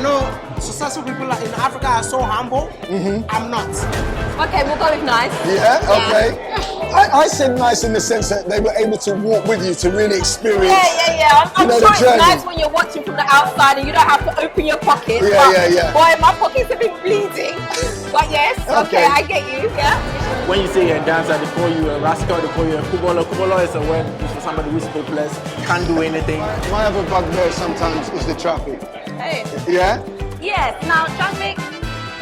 I know successful people in Africa are so humble. I'm not. Okay, we'll go with nice. Yeah, okay. I said nice in the sense that they were able to walk with you to really experience. Yeah. I'm sure it's nice when you're watching from the outside and you don't have to open your pockets. Yeah. Boy, my pockets have been bleeding. But yes, okay, I get you. Yeah. When you say you're a dancer, they call you a rascal, they call you a kubolo. Kubolo is a word for somebody who's hopeless, can't do anything. My other bugbear sometimes is the traffic. Hey. Yeah? Yes. Now, traffic.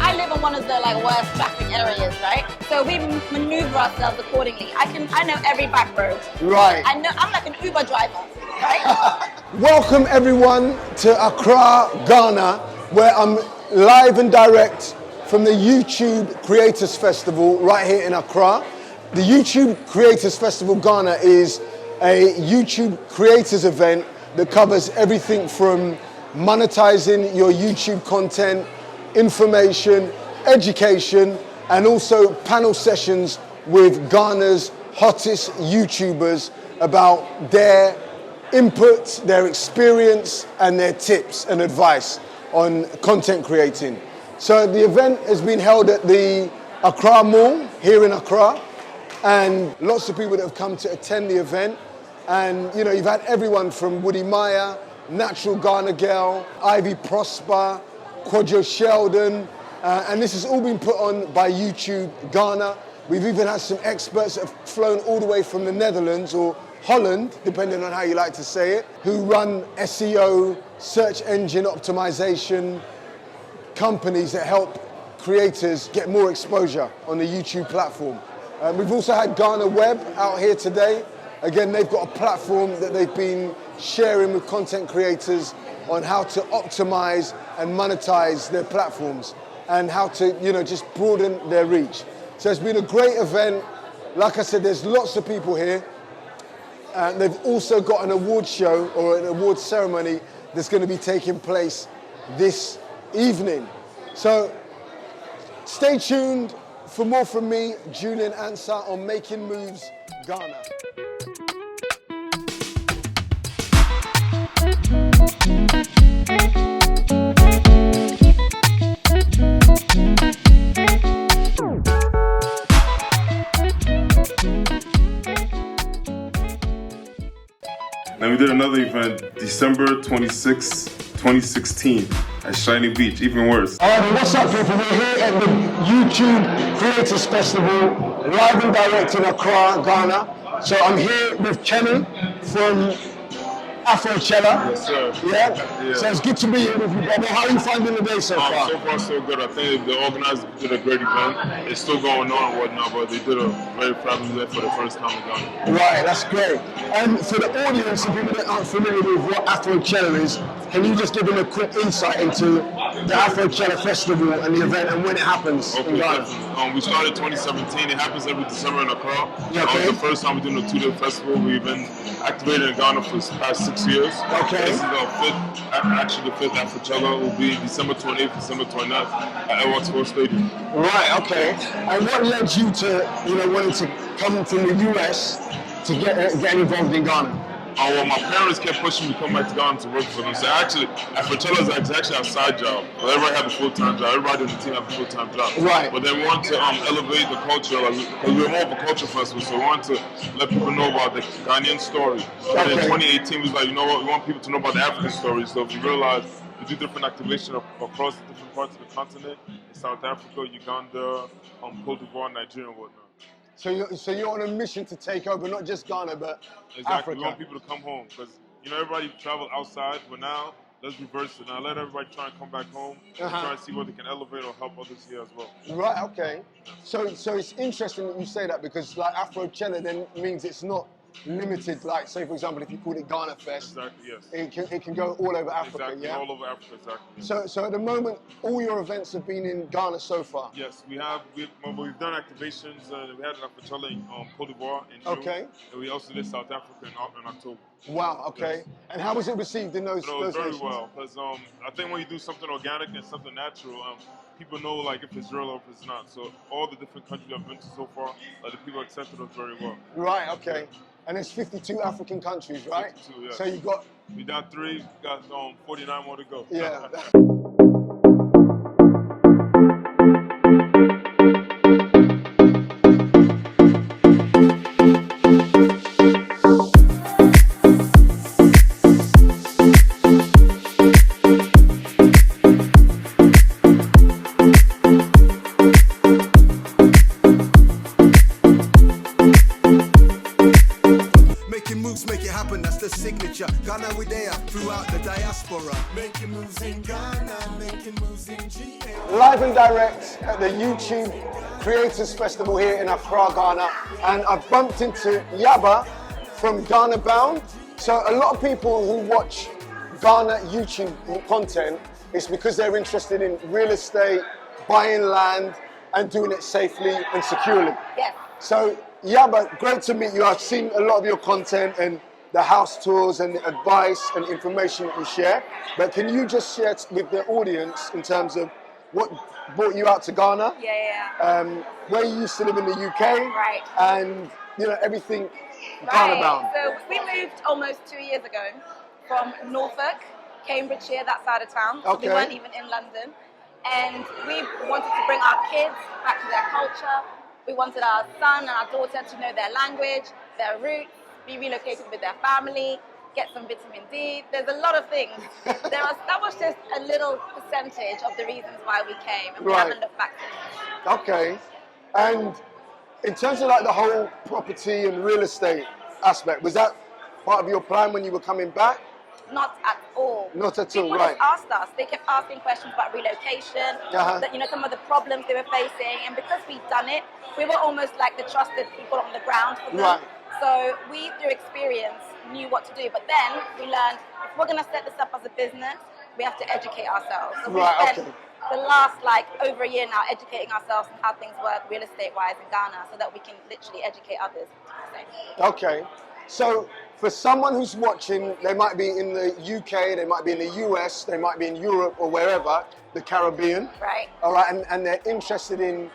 I live in one of the worst traffic areas, right? So we maneuver ourselves accordingly. I know every back road. Right. I'm like an Uber driver, right? Welcome everyone to Accra, Ghana, where I'm live and direct from the YouTube Creators Festival right here in Accra. The YouTube Creators Festival Ghana is a YouTube creators event that covers everything from monetizing your YouTube content, information, education, and also panel sessions with Ghana's hottest YouTubers about their input, their experience, and their tips and advice on content creating. So the event has been held at the Accra Mall here in Accra, and lots of people that have come to attend the event. And you know, you've had everyone from Wode Maya, Natural Ghana Girl, Ivy Prosper, Kwadwo Sheldon, and this has all been put on by YouTube Ghana. We've even had some experts that have flown all the way from the Netherlands or Holland, depending on how you like to say it, who run SEO, search engine optimization companies that help creators get more exposure on the YouTube platform. We've also had Ghana Web out here today. Again, they've got a platform that they've been sharing with content creators on how to optimize and monetize their platforms and how to, just broaden their reach. So it's been a great event. Like I said, there's lots of people here. They've also got an award show or an award ceremony that's going to be taking place this evening. So stay tuned for more from me, Julian Ansah, on Making Moves Ghana. Then we did another event, December 26, 2016, at Shiny Beach, even worse. All right, what's up, people? We're here at the YouTube Creators Festival, live and direct in Accra, Ghana. So I'm here with Kenny from Afrochella. Yes, sir. Yeah? So it's good to be here with you, brother. How are you finding the day so far? So far, so good. I think the organizers did a great event. It's still going on and whatnot, but they did a very fabulous event for the first time in Ghana. Right, that's great. And for the audience, and people that aren't familiar with what Afrochella is, can you just give them a quick insight into the Afrochella Festival and the event and when it happens in Ghana? We started 2017. It happens every December in Accra. Okay. The first time we're doing a 2-day festival. We've been activated in Ghana for the past 6 years. Okay. This is the fifth Afrochella. Will be December 28th, December 29th at Elwha Sports Stadium. Right, okay. And what led you to, wanting to come from the US to get involved in Ghana? Well, my parents kept pushing me to come back to Ghana to work for them. So actually, Afrochella is actually our side job. Well, everybody have a full-time job. Everybody on the team have a full-time job. Right. But they want to elevate the culture. Because we're more of a culture festival, so we want to let people know about the Ghanaian story. Okay. And in 2018, we was like, you know what, we want people to know about the African story. So if you realize, we do different activation across different parts of the continent, South Africa, Uganda, Cote d'Ivoire, Nigeria, and whatnot. So you're on a mission to take over not just Ghana, but exactly. Africa. We want people to come home because everybody travel outside, but now let's reverse it. Now let everybody try and come back home and try and see what they can elevate or help others here as well. Right. Okay. So it's interesting that you say that because Afrochella then means it's not limited, say for example, if you call it Ghana Fest, exactly, yes. it can go all over Africa, exactly, yeah? all over Africa, exactly. So at the moment, all your events have been in Ghana so far? Yes, we've done activations, we had an Afrochella in Cote d'Ivoire in June, okay. And we also did South Africa in October. Wow, okay. Yes. And how was it received in those very nations? Well, because I think when you do something organic and something natural, people know if it's real or if it's not. So all the different countries I've been to so far, the people accepted us very well. Right, okay. Yeah. And there's 52 African countries, right? 52, yes. So you got... We done 3, got 49 more to go. Yeah. Live and direct at the YouTube Creators Festival here in Accra, Ghana, and I've bumped into Yaba from Ghana Bound. So a lot of people who watch Ghana YouTube content is because they're interested in real estate, buying land, and doing it safely and securely. Yes. So Yaba, great to meet you. I've seen a lot of your content and the house tours and the advice and information that you share. But can you just share with the audience in terms of what brought you out to Ghana? Yeah. Where you used to live in the UK? Right. And everything Ghana bound. So we moved almost 2 years ago from Norfolk, Cambridgeshire, that side of town. So Okay. we weren't even in London. And we wanted to bring our kids back to their culture. We wanted our son and our daughter to know their language, their roots, be relocated with their family, get some vitamin D. There's a lot of things. That was just a little percentage of the reasons why we came, and we Right. haven't looked back since. Okay. And in terms of like the whole property and real estate aspect, was that part of your plan when you were coming back? Not at all. Not at People all, right. just asked us. They kept asking questions about relocation, Uh-huh. some of the problems they were facing, and because we'd done it, we were almost like the trusted people on the ground for them. Right. So we, through experience, knew what to do. But then we learned if we're going to set this up as a business, we have to educate ourselves. So we Right, spent okay. the last over a year now educating ourselves on how things work real estate-wise in Ghana, so that we can literally educate others. Okay. So for someone who's watching, they might be in the UK, they might be in the US, they might be in Europe or wherever, the Caribbean. Right. All right, and they're interested in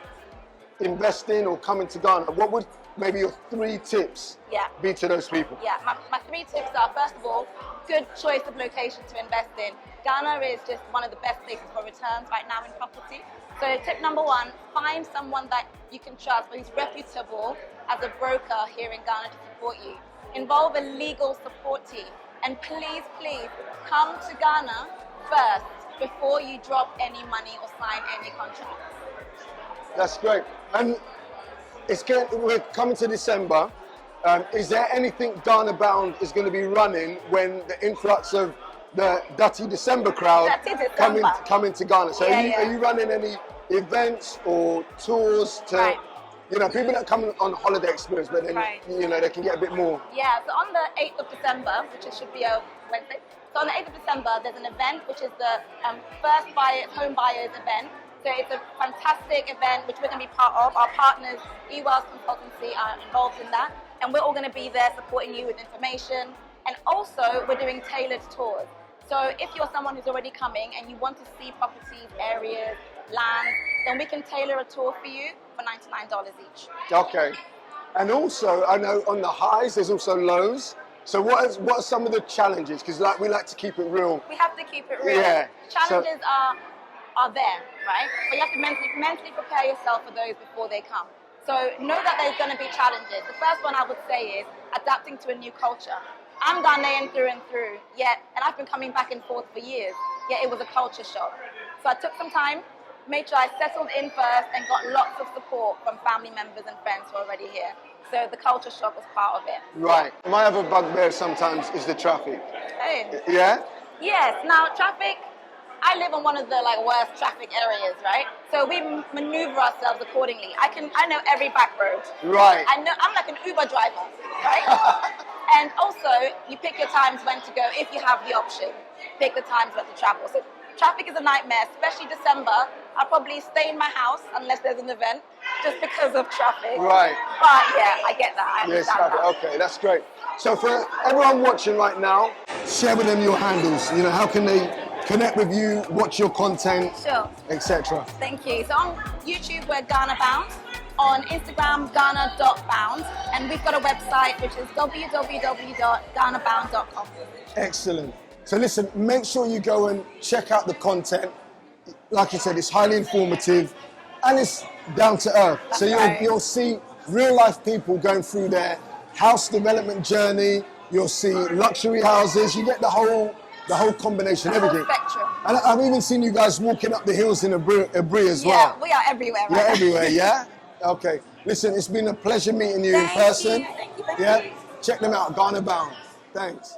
investing or coming to Ghana. What would maybe your 3 tips be to those people? Yeah, my 3 tips are, first of all, good choice of location to invest in. Ghana is just one of the best places for returns right now in property. So tip number 1, find someone that you can trust, who's reputable as a broker here in Ghana to support you. Involve a legal support team. And please, please, come to Ghana first before you drop any money or sign any contracts. That's great. And we're coming to December. Is there anything Ghana Bound is going to be running when the influx of the Dirty December crowd coming to Ghana? So are you running any events or tours to, people that come on holiday experience, but then, they can get a bit more? Yeah, so on the 8th of December, which should be a Wednesday, so on the 8th of December, there's an event, which is the first home buyers event. So it's a fantastic event, which we're going to be part of. Our partners, eWealth Consultancy, are involved in that. And we're all going to be there supporting you with information. And also, we're doing tailored tours. So if you're someone who's already coming and you want to see properties, areas, land, then we can tailor a tour for you for $99 each. Okay. And also, I know on the highs, there's also lows. So what are some of the challenges? Because we like to keep it real. We have to keep it real. Yeah. Challenges are there, right? But you have to mentally prepare yourself for those before they come. So know that there's going to be challenges. The first one I would say is adapting to a new culture. I'm Ghanaian through and through, and I've been coming back and forth for years, yet it was a culture shock. So I took some time, made sure I settled in first, and got lots of support from family members and friends who are already here. So the culture shock was part of it. Right. My other bugbear sometimes is the traffic. Hey. Yeah? Yes. Now, traffic, I live in one of the worst traffic areas, right? So we maneuver ourselves accordingly. I know every back road. Right. I'm like an Uber driver, right? And also, you pick your times when to go if you have the option. Pick the times when to travel. So traffic is a nightmare, especially December. I'll probably stay in my house unless there's an event, just because of traffic. Right. But yeah, I get that. I understand that. Okay, that's great. So for everyone watching right now, share with them your handles. How can they connect with you, watch your content, Sure. etc. Thank you. So on YouTube, we're Ghana Bound. On Instagram, Ghana.bound. And we've got a website, which is www.ghanabound.com. Excellent. So listen, make sure you go and check out the content. Like I said, it's highly informative and it's down to earth. So you'll see real life people going through their house development journey. You'll see luxury houses. You get the whole combination, everything. Spectrum. And I've even seen you guys walking up the hills in a brie as well. Yeah, we are everywhere, right? You're everywhere, yeah? Okay. Listen, it's been a pleasure meeting you in person. Thank you. Yeah? Check them out, Ghana Bound. Thanks.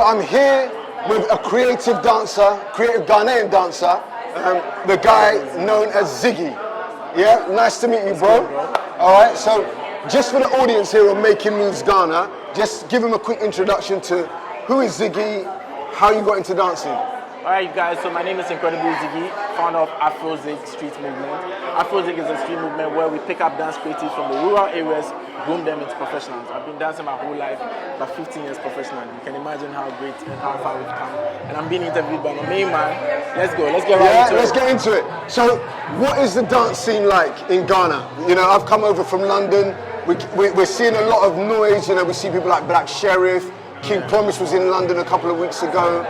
I'm here with a creative dancer, creative Ghanaian dancer, the guy known as Zigi. Yeah, nice to meet you, bro. All right, so just for the audience here on Making Moves Ghana, just give him a quick introduction to who is Zigi, how you got into dancing. Alright guys, so my name is Incredible Zigi, founder of Afro street movement. Afro is a street movement where we pick up dance creatives from the rural areas, groom them into professionals. I've been dancing my whole life, about 15 years professionally. You can imagine how great and how far we've come. And I'm being interviewed by my main man. Let's go, let's get right into it. Let's get into it. So, what is the dance scene like in Ghana? You know, I've come over from London. We're seeing a lot of noise. You know, we see people like Black Sheriff. King Promise was in London a couple of weeks ago.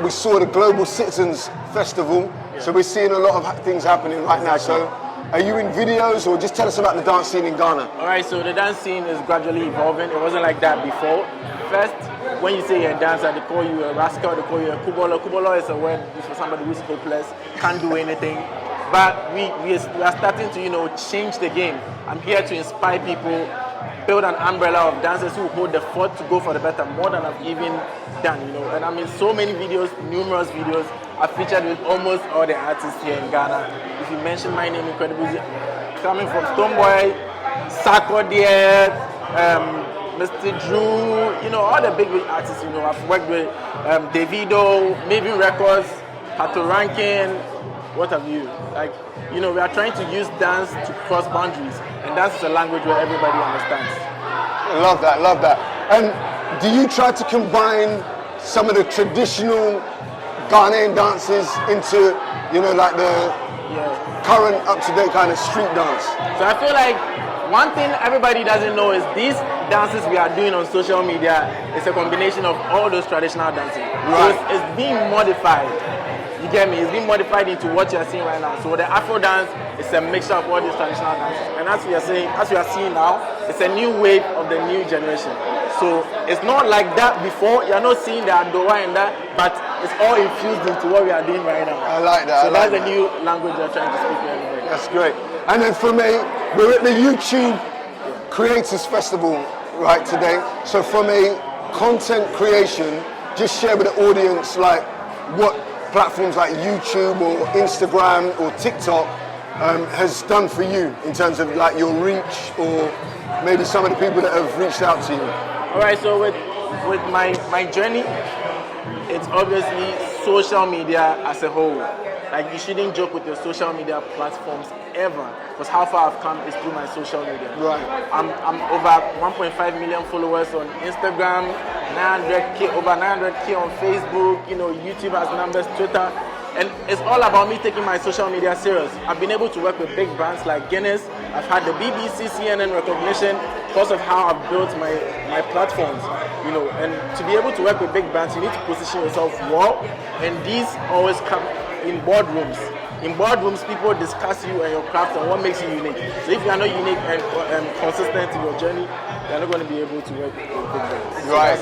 We saw the Global Citizens Festival. So we're seeing a lot of things happening right now. So are you in videos, or just tell us about the dance scene in Ghana? Alright, so the dance scene is gradually evolving. It wasn't like that before. First, when you say you're a dancer, they call you a rascal, they call you a kubolo. Kubolo is a word used for somebody who's hopeless, can't do anything. But we are starting to, you know, change the game. I'm here to inspire people, build an umbrella of dancers who hold the fort to go for the better, more than I've even done, you know. And I'm in so many videos, numerous videos. I've featured with almost all the artists here in Ghana. If you mention my name, Incredible Zigi, coming from Stoneboy, Sako Diet, Mr. Drew, you know, all the big artists, you know. I've worked with Davido, Maven Records, Pato Rankin, what have you. Like, you know, we are trying to use dance to cross boundaries. And dance is a language where everybody understands. Love that, love that. And do you try to combine some of the traditional Ghanaian dances into, you know, like the current up-to-date kind of street dance? So I feel like one thing everybody doesn't know is these dances we are doing on social media is a combination of all those traditional dancing. Right. So it's being modified. You get me? It's being modified into what you're seeing right now. So the Afro dance is a mixture of all these traditional dances. And as we are seeing now, it's a new wave of the new generation. So it's not like that before. You're not seeing the Adowa and that, but it's all infused into what we are doing right now. I like that. So that's the new language we're trying to speak to everybody. That's great. And then for me, we're at the YouTube Creators Festival right today. So from a content creation, just share with the audience like what platforms like YouTube or Instagram or TikTok has done for you in terms of like your reach, or maybe some of the people that have reached out to you. All right, so with my journey, it's obviously social media as a whole. Like, you shouldn't joke with your social media platforms ever, because how far I've come is through my social media. Right. I'm over 1.5 million followers on Instagram, 900K, over 900K on Facebook. You know, YouTube has numbers, Twitter, and it's all about me taking my social media serious. I've been able to work with big brands like Guinness. I've had the BBC, CNN recognition because of how I've built my platforms. You know, and to be able to work with big brands, you need to position yourself well, and these always come in boardrooms. In boardrooms, people discuss you and your craft and what makes you unique. So if you are not unique and consistent in your journey, you're not going to be able to work with big brands. Right.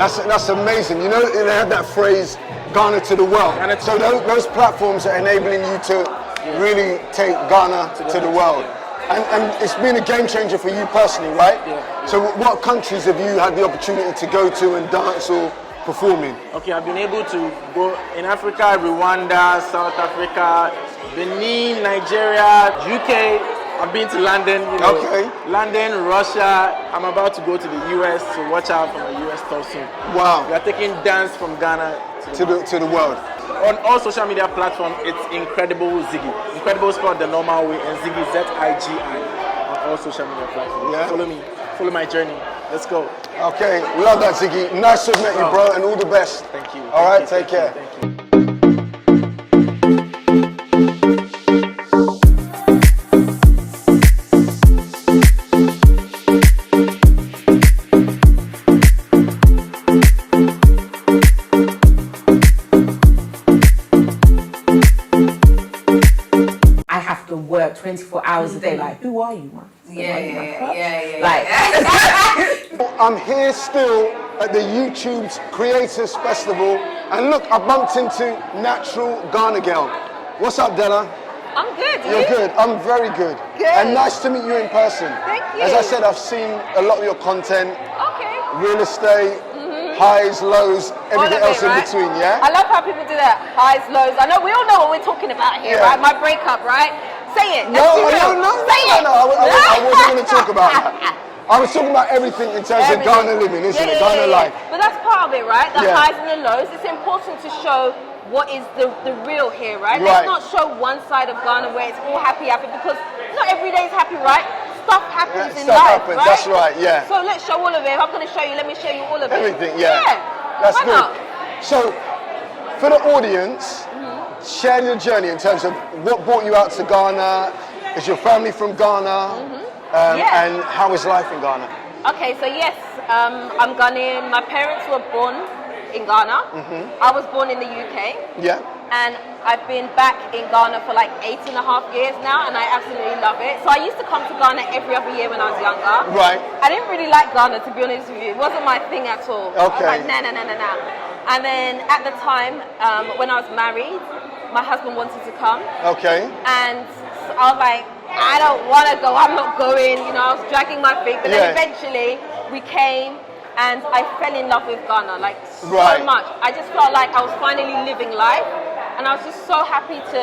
So that's amazing. You know, they have that phrase, Ghana to the world. So those platforms are enabling you to really take Ghana to the world. And it's been a game changer for you personally, right? Yeah. So what countries have you had the opportunity to go to and dance or perform in? Okay, I've been able to go in Africa, Rwanda, South Africa, Benin, Nigeria, UK. I've been to London, you know, London, Russia. I'm about to go to the US, so watch out for my US tour soon. Wow. We are taking dance from Ghana to the world. On all social media platforms, it's Incredible Zigi. Incredible spelled the normal way, and Zigi, Z-I-G-I, on all social media platforms. Yeah. Follow me, follow my journey. Let's go. Okay, love that, Ziggy. Nice to have met you, bro, and all the best. Thank you. All right, take care. Thank you. I have to work 24 hours a day. Like, who are you, man? Yeah. Like, I'm here still at the YouTube's Creators Festival, and look, I bumped into Natural Ghana Girl. What's up, Dela? I'm good. You're good. I'm very good. Good. And nice to meet you in person. Thank you. As I said, I've seen a lot of your content. Okay. Real estate, highs, lows, everything else in right? between, yeah? I love how people do that. Highs, lows. I know we all know what we're talking about here, right? My breakup, right? Say it. No, Say it. I wasn't going to talk about that. I was talking about everything in terms of Ghana living, isn't it? Ghana life. But that's part of it, right? The highs and the lows. It's important to show what is the real here, right? Let's not show one side of Ghana where it's all happy, because not every day is happy, right? Stuff happens in life, right? That's right, yeah. So let's show all of it. If I'm going to show you, let me show you all of it. Everything, yeah. That's good. Not? So, for the audience, share your journey in terms of what brought you out to Ghana. Is your family from Ghana? And how is life in Ghana? Okay, so yes, I'm Ghanaian. My parents were born in Ghana. I was born in the UK. Yeah. And I've been back in Ghana for like 8.5 years now, and I absolutely love it. So I used to come to Ghana every other year when I was younger. Right. I didn't really like Ghana, to be honest with you. It wasn't my thing at all. Okay. I was like, nah. And then at the time, when I was married, my husband wanted to come. Okay. And so I was like, I don't want to go, I'm not going. You know, I was dragging my feet. But then eventually we came and I fell in love with Ghana, like so much. I just felt like I was finally living life. And I was just so happy to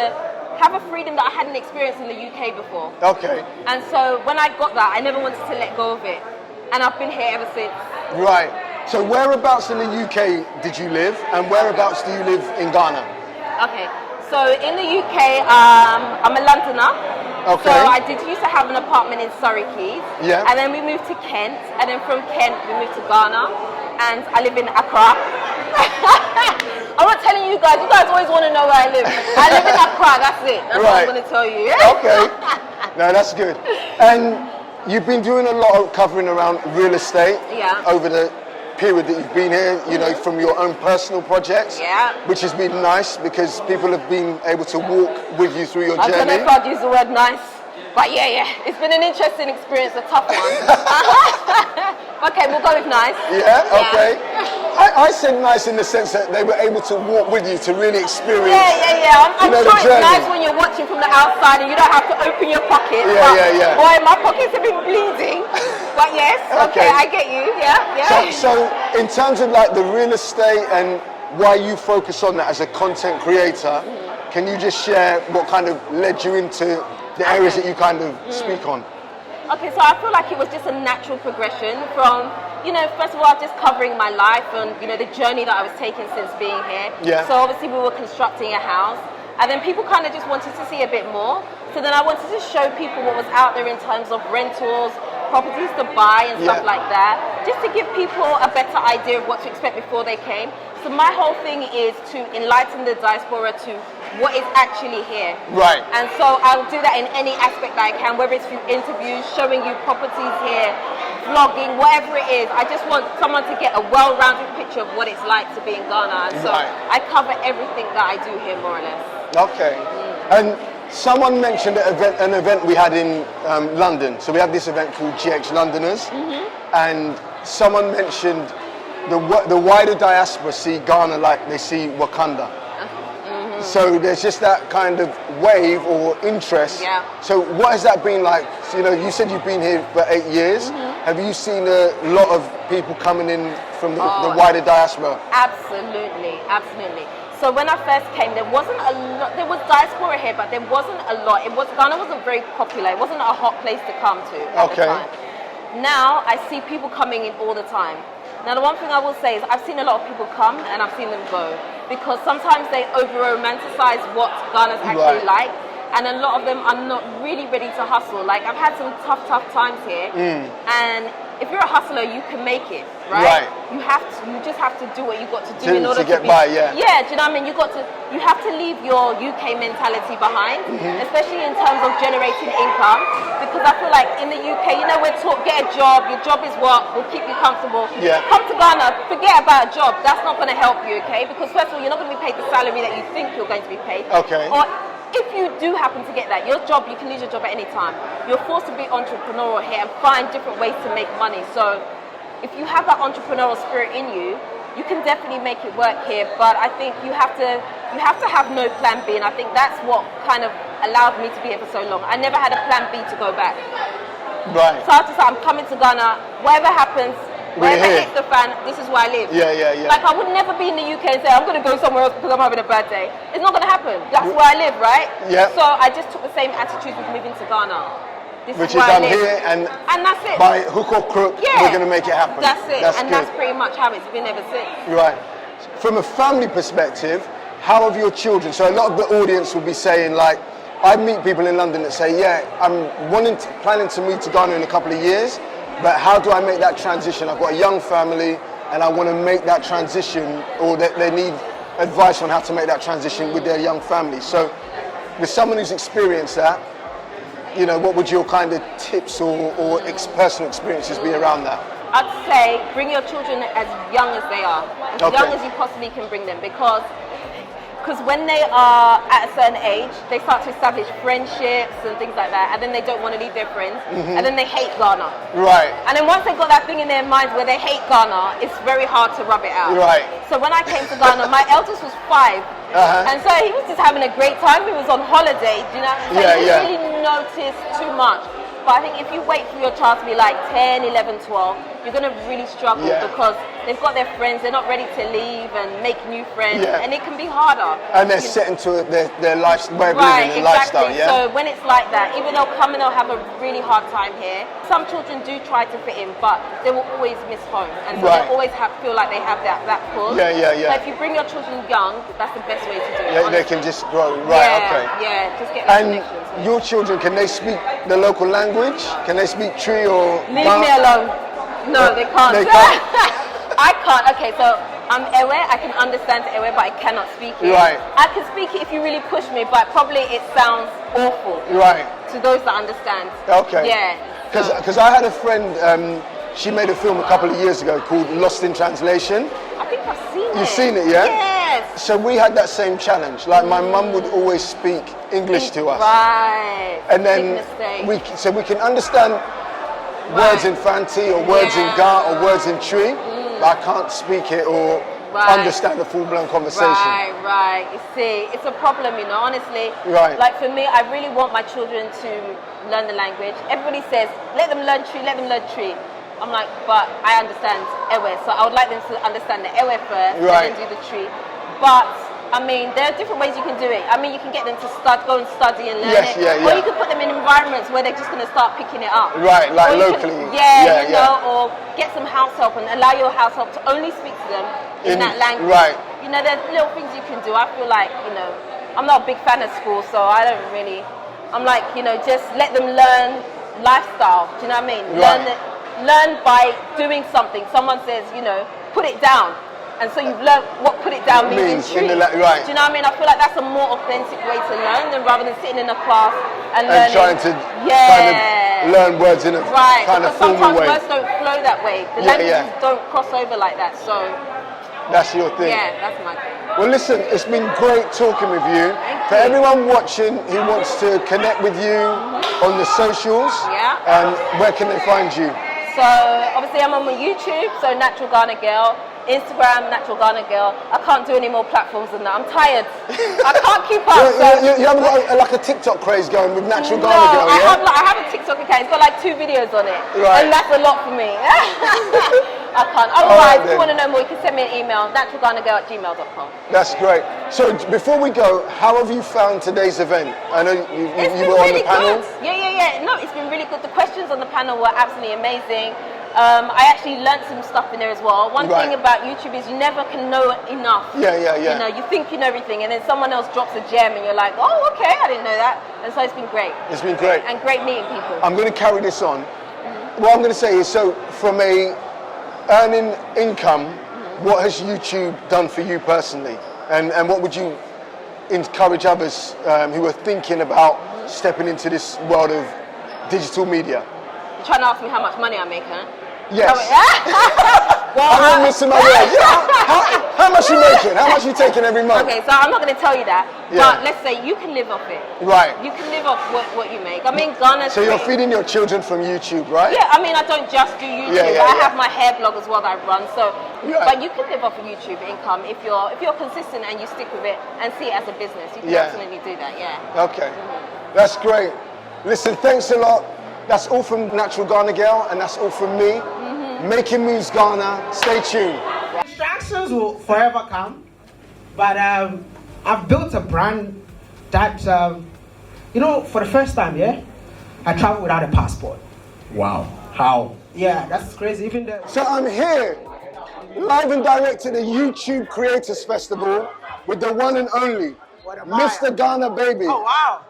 have a freedom that I hadn't experienced in the UK before. Okay. And so when I got that, I never wanted to let go of it. And I've been here ever since. Right. So whereabouts in the UK did you live, and whereabouts do you live in Ghana? Okay. So in the UK, I'm a Londoner. Okay. So I used to have an apartment in Surrey Keys. Yeah. And then we moved to Kent. And then from Kent, we moved to Ghana. And I live in Accra. I'm not telling you guys. You guys always want to know where I live. I live in Accra. That's it. That's what I'm going to tell you. Okay. No, that's good. And you've been doing a lot of covering around real estate over the period that you've been here, you know, from your own personal projects, which has been nice because people have been able to walk with you through your journey. I don't know if I'd use the word nice, but yeah, it's been an interesting experience, a tough one. Okay, we'll go with nice. Yeah, okay. I said nice in the sense that they were able to walk with you to really experience. I'm sure it's nice when you're watching from the outside and you don't have to open your pockets. Boy, my pockets have been bleeding. But yes, okay, I get you. So in terms of like the real estate and why you focus on that as a content creator, can you just share what kind of led you into the areas that you kind of speak on? Okay, so I feel like it was just a natural progression from, you know, first of all, just covering my life and, you know, the journey that I was taking since being here. Yeah. So obviously we were constructing a house, and then people kind of just wanted to see a bit more. So then I wanted to show people what was out there in terms of rentals, properties to buy and stuff like that, just to give people a better idea of what to expect before they came. So my whole thing is to enlighten the diaspora to what is actually here. Right. And so I'll do that in any aspect that I can, whether it's through interviews, showing you properties here, vlogging, whatever it is. I just want someone to get a well-rounded picture of what it's like to be in Ghana. And so I cover everything that I do here, more or less. Okay. And someone mentioned an event we had in London. So we have this event called GX Londoners. And someone mentioned the wider diaspora see Ghana like they see Wakanda. So there's just that kind of wave or interest. So what has that been like? So, you know, you said you've been here for 8 years. Have you seen a lot of people coming in from the wider diaspora? Absolutely. So when I first came, there wasn't a lot. There was diaspora here, but there wasn't a lot. Ghana wasn't very popular. It wasn't a hot place to come to at the time. Now I see people coming in all the time. Now the one thing I will say is I've seen a lot of people come and I've seen them go, because sometimes they over-romanticize what Ghana's actually like, and a lot of them are not really ready to hustle. Like, I've had some tough times here, and if you're a hustler, you can make it, right? You just have to do what you got to do in order to get by. Yeah, do you know what I mean? You have to leave your UK mentality behind, especially in terms of generating income, because I feel like in the UK, you know, we're taught, get a job, your job is what will keep you comfortable. Come to Ghana, forget about a job, that's not going to help you, okay? Because first of all, you're not going to be paid the salary that you think you're going to be paid. Or if you do happen to get that, your job, you can lose your job at any time. You're forced to be entrepreneurial here and find different ways to make money. So if you have that entrepreneurial spirit in you, you can definitely make it work here. But I think you have to have no plan B, and I think that's what kind of allowed me to be here for so long. I never had a plan B to go back. So I just said, I'm coming to Ghana, whatever happens, Wherever here. it hits the fan, this is where I live. Yeah, yeah, yeah. Like I would never be in the UK and say I'm going to go somewhere else because I'm having a bad day. It's not going to happen. That's where I live, right? Yeah. So I just took the same attitude with moving to Ghana. This Which is where I I'm live. here and that's it. by hook or crook, Yeah. we're going to make it happen. That's it. That's and good. that's pretty much how it's been ever since. Right. From a family perspective, how have your children, so a lot of the audience will be saying like, I meet people in London that say, yeah, I'm planning to move to Ghana in a couple of years, but how do I make that transition? I've got a young family and I want to make that transition, or they need advice on how to make that transition with their young family. So with someone who's experienced that, you know, what would your kind of tips or personal experiences be around that? I'd say bring your children as young as they are, as Okay. young as you possibly can bring them, because when they are at a certain age, they start to establish friendships and things like that, and then they don't want to leave their friends, and then they hate Ghana. Right. And then once they've got that thing in their minds where they hate Ghana, it's very hard to rub it out. Right. So when I came to Ghana, my eldest was 5, and so he was just having a great time. He was on holiday, do you know? So Yeah, he yeah. didn't really notice too much. But I think if you wait for your child to be like 10, 11, 12, you're going to really struggle Yeah. because they've got their friends, they're not ready to leave and make new friends, Yeah. and it can be harder. And they're You know? set into their life, way of Right, living, their exactly. lifestyle, yeah? So when it's like that, even they'll come and they'll have a really hard time here. Some children do try to fit in, but they will always miss home, and so Right. they'll always feel like they have that pull. Yeah, yeah, yeah. So if you bring your children young, that's the best way to do it. Yeah, they honestly. can just grow, right, yeah, okay. Yeah, just get that And connections. your children, can they speak the local language? Can they speak Tree or... Leave me alone. No, they can't. They can't? I can't. Okay, so I'm Ewe. I can understand Ewe, but I cannot speak it. Right. I can speak it if you really push me, but probably it sounds awful Right, to those that understand. okay. Yeah. So- Because I had a friend, she made a film a couple of years ago called Lost in Translation. I think I've seen it. You've seen it, yeah? Yes. So we had that same challenge. Like my mum would always speak English to us. Right. And Big then mistake. we can understand words in Fanti or words in Yeah. Ga or words in Tree, but I can't speak it or Right. understand a full-blown conversation. Right. You see, it's a problem, you know, honestly. Right. Like for me, I really want my children to learn the language. Everybody says, let them learn Tree, let them learn Tree. I'm like, but I understand Ewe, so I would like them to understand the Ewe first, Right. and then do the Tree. But I mean, there are different ways you can do it. I mean, you can get them to go and study and learn Yes, it, yeah, or yeah. you can put them in environments where they're just going to start picking it up. Right, like Or you locally. can, Yeah, you know, or get some house help and allow your house help to only speak to them in that language. Right. You know, there's little things you can do. I feel like, you know, I'm not a big fan of school, so I don't really. I'm like, you know, just let them learn lifestyle. Do you know what I mean? Right. Learn by doing something. Someone says, you know, put it down. And so you've learned what put it down means in Tree. Right. Do you know what I mean? I feel like that's a more authentic way to learn than rather than sitting in a class and learning. trying to kind of learn words in a right, kind of because formal sometimes way. words don't flow that way. The Yeah, languages yeah. don't cross over like that. So That's your thing. yeah, that's my thing. Well, listen, it's been great talking with you. Thank For you. everyone watching who wants to connect with you on the socials, Yeah. where can they find you? So obviously I'm on my YouTube, so Natural Ghana Girl. Instagram, Natural Ghana Girl. I can't do any more platforms than that. I'm tired. I can't keep up. You haven't got like a TikTok craze going with Natural No, Ghana Girl, yeah? I have a TikTok account. It's got like 2 videos on it, Right. and that's a lot for me. I can't. All right, Otherwise, if then. you want to know more, you can send me an email, naturalghanagirl@gmail.com. That's great. So before we go, how have you found today's event? I know you It's been were on really the panel. good. Yeah. No, it's been really good. The questions on the panel were absolutely amazing. I actually learned some stuff in there as well. One Right. thing about YouTube is you never can know enough. Yeah. You know, you think you know everything, and then someone else drops a gem, and you're like, oh, okay, I didn't know that. And so it's been great. It's been great. And great meeting people. I'm going to carry this on. What I'm going to say is, so from a earning income, what has YouTube done for you personally? And what would you encourage others who are thinking about stepping into this world of digital media? You're trying to ask me how much money I make, huh? Yes. Well, I'm not missing my words. How much you making? How much you taking every month? Okay, so I'm not going to tell you that, Yeah. but let's say you can live off it. Right. You can live off what you make. I mean, Ghana's So you're great. feeding your children from YouTube, right? Yeah, I mean, I don't just do YouTube. Yeah, I yeah. have my hair blog as well that I run. So, Yeah. but you can live off of YouTube income if you're consistent and you stick with it and see it as a business. You can Yeah. absolutely do that. Yeah. Okay. That's great. Listen, thanks a lot. That's all from Natural Ghana Girl, and that's all from me. Making Moves Ghana. Stay tuned. Distractions will forever come, but I've built a brand that, for the first time, I travel without a passport. Wow. How? Yeah, that's crazy. Even the So I'm here, live and direct at the YouTube Creators Festival with the one and only Wode Maya. Mr. Ghana Baby, Oh wow!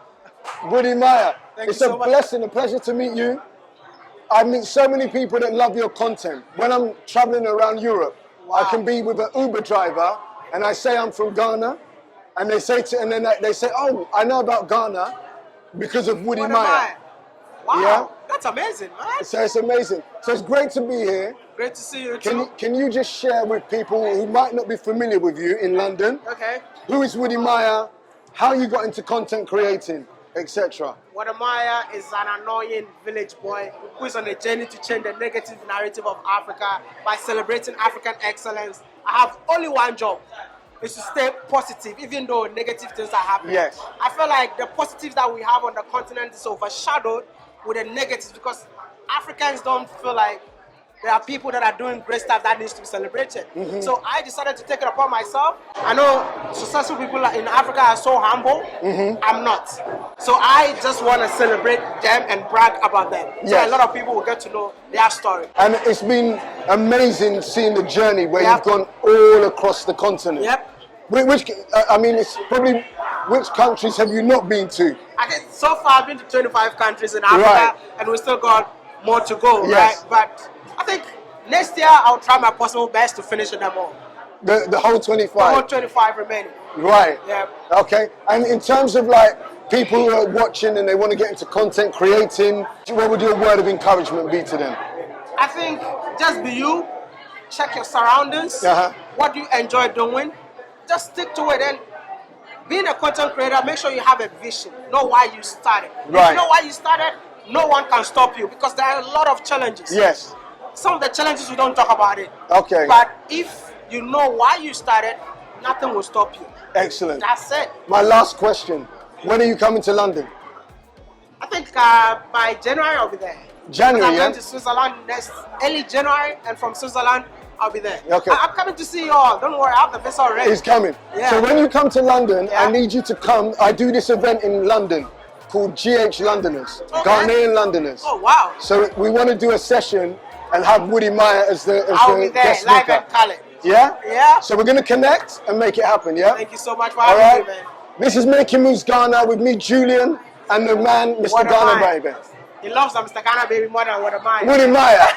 Wode Maya. Thank It's you a so much. blessing, a pleasure to meet you. I meet so many people that love your content. When I'm traveling around Europe, I can be with an Uber driver and I say I'm from Ghana, and they say they say, oh, I know about Ghana because of Wode Maya. Wow, Yeah? that's amazing, man. So it's amazing. So it's great to be here. Great to see you too. Can you just share with people who might not be familiar with you in London? Okay. Who is Wode Maya? How you got into content creating, etc. Wode Maya is an annoying village boy who is on a journey to change the negative narrative of Africa by celebrating African excellence. I have only one job, is to stay positive, even though negative things are happening. Yes. I feel like the positives that we have on the continent is overshadowed with the negatives because Africans don't feel like there are people that are doing great stuff that needs to be celebrated. So I decided to take it upon myself. I know successful people in Africa are so humble. I'm not. So I just want to celebrate them and brag about them. So Yes. a lot of people will get to know their story. And it's been amazing seeing the journey where Yep. you've gone all across the continent. Yep. It's probably, which countries have you not been to? I guess so far I've been to 25 countries in Africa, Right. and we still got more to go, Yes. right? But I think next year I'll try my possible best to finish them all. The whole The 25? whole 25 remaining. Right. Yeah. Okay. And in terms of like people who are watching and they want to get into content creating, what would your word of encouragement be to them? I think just be you, check your surroundings, what do you enjoy doing, just stick to it. And being a content creator, make sure you have a vision, know why you started. If Right. you know why you started, no one can stop you because there are a lot of challenges. Yes. Some of the challenges we don't talk about it. Okay. But if you know why you started, nothing will stop you. Excellent. That's it. My last question. When are you coming to London? I think by January I'll be there. January, I'm yeah? going to Switzerland next early January, and from Switzerland I'll be there. Okay. I'm coming to see you all. Don't worry, I have the visa already. He's coming. Yeah. So when you come to London, Yeah. I need you to come. I do this event in London called GH Londoners, Okay. Ghanaian Londoners. Oh wow! So we want to do a session and have Wode Maya as the I'll be there guest live speaker. and colour. Yeah? Yeah. So we're going to connect and make it happen, yeah? Thank you so much for All having right? me, man. This is Making Moves Ghana with me, Julian, and the man, Mr. Wode Ghana Maya. Baby. He loves Mr. Ghana baby more than Wode Maya. Wode Maya.